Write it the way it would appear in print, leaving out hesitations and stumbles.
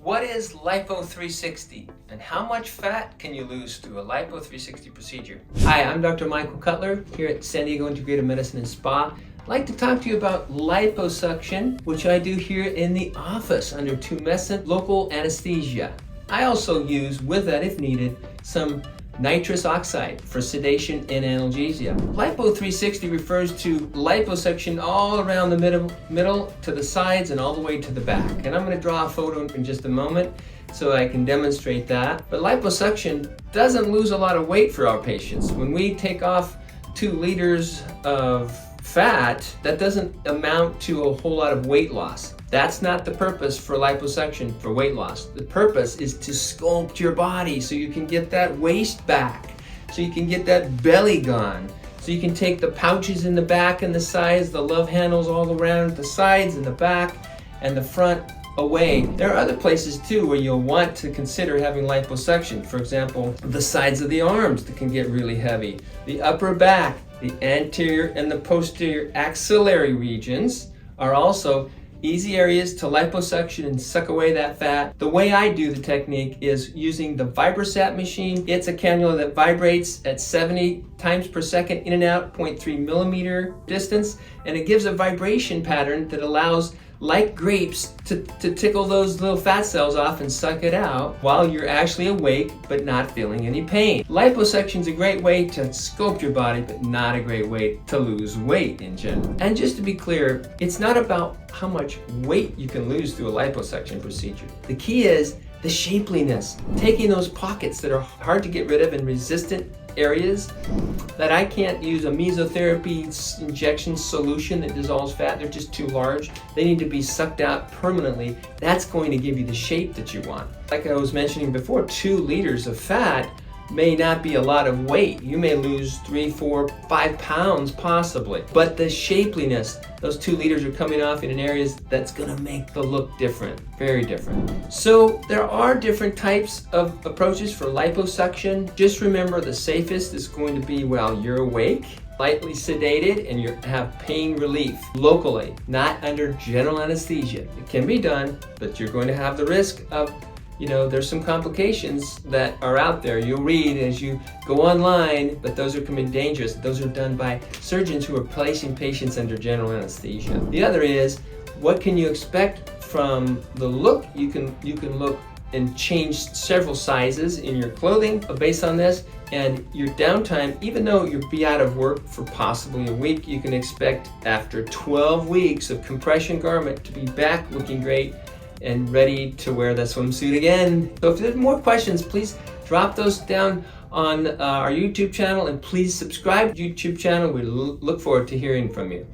What is Lipo 360 and how much fat can you lose through a Lipo 360 procedure? Hi, I'm Dr. Michael Cutler here at San Diego Integrative Medicine and Spa. I'd like to talk to you about liposuction, which I do here in the office under tumescent local anesthesia. I also use, with that if needed, some nitrous oxide for sedation and analgesia. Lipo 360 refers to liposuction all around the middle to the sides and all the way to the back. And I'm going to draw a photo in just a moment so I can demonstrate that. But liposuction doesn't lose a lot of weight for our patients. When we take off 2 liters of fat, that doesn't amount to a whole lot of weight loss. That's not the purpose for liposuction for weight loss. The purpose is to sculpt your body so you can get that waist back, so you can get that belly gone, so you can take the pouches in the back and the sides, the love handles all around the sides and the back and the front away. There are other places too where you'll want to consider having liposuction. For example, the sides of the arms that can get really heavy, the upper back, the anterior and the posterior axillary regions are also easy areas to liposuction and suck away that fat. The way I do the technique is using the Vibrosat machine. It's a cannula that vibrates at 70 times per second in and out, 0.3 millimeter distance, and it gives a vibration pattern that allows, like grapes, to tickle those little fat cells off and suck it out while you're actually awake but not feeling any pain. Liposuction is a great way to sculpt your body, but not a great way to lose weight in general. And just to be clear, it's not about how much weight you can lose through a liposuction procedure. The key is the shapeliness, taking those pockets that are hard to get rid of and resistant areas that I can't use a mesotherapy injection solution that dissolves fat. They're just too large. They need to be sucked out permanently. That's going to give you the shape that you want. Like I was mentioning before, 2 liters of fat may not be a lot of weight. You may lose 3, 4, 5 pounds possibly. But the shapeliness, those 2 liters are coming off in areas that's gonna make the look different, very different. So there are different types of approaches for liposuction. Just remember the safest is going to be while you're awake, lightly sedated, and you have pain relief locally, not under general anesthesia. It can be done, but you're going to have the risk of there's some complications that are out there. You'll read as you go online, but those can be dangerous. Those are done by surgeons who are placing patients under general anesthesia. The other is, what can you expect from the look? You can look and change several sizes in your clothing based on this, and your downtime, even though you'll be out of work for possibly a week, you can expect after 12 weeks of compression garment to be back looking great and ready to wear that swimsuit again. So if there's more questions, please drop those down on our YouTube channel, and please subscribe to the YouTube channel. We look forward to hearing from you.